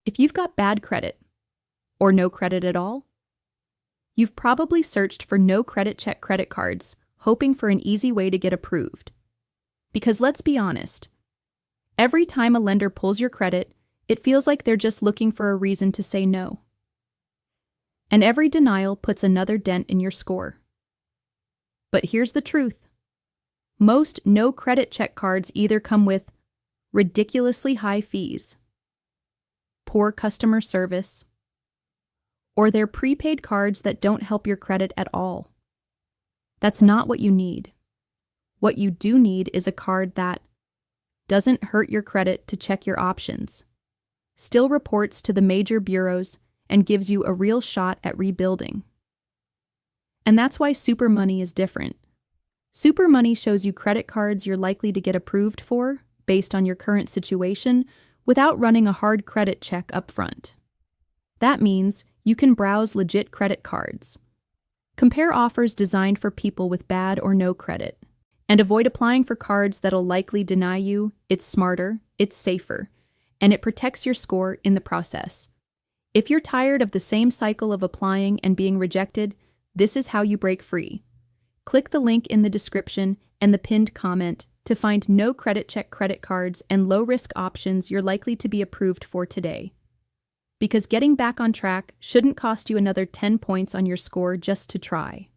If you've got bad credit, or no credit at all, you've probably searched for no credit check credit cards, hoping for an easy way to get approved. Because let's be honest, every time a lender pulls your credit, it feels like they're just looking for a reason to say no. And every denial puts another dent in your score. But here's the truth. Most no credit check cards either come with ridiculously high fees, poor customer service, or they're prepaid cards that don't help your credit at all. That's not what you need. What you do need is a card that doesn't hurt your credit to check your options, still reports to the major bureaus, and gives you a real shot at rebuilding. And that's why Super Money is different. Super Money shows you credit cards you're likely to get approved for based on your current situation without running a hard credit check up front. That means you can browse legit credit cards, compare offers designed for people with bad or no credit, and avoid applying for cards that'll likely deny you. It's smarter, it's safer, and it protects your score in the process. If you're tired of the same cycle of applying and being rejected, this is how you break free. Click the link in the description and the pinned comment to find no credit check credit cards and low-risk options you're likely to be approved for today. Because getting back on track shouldn't cost you another 10 points on your score just to try.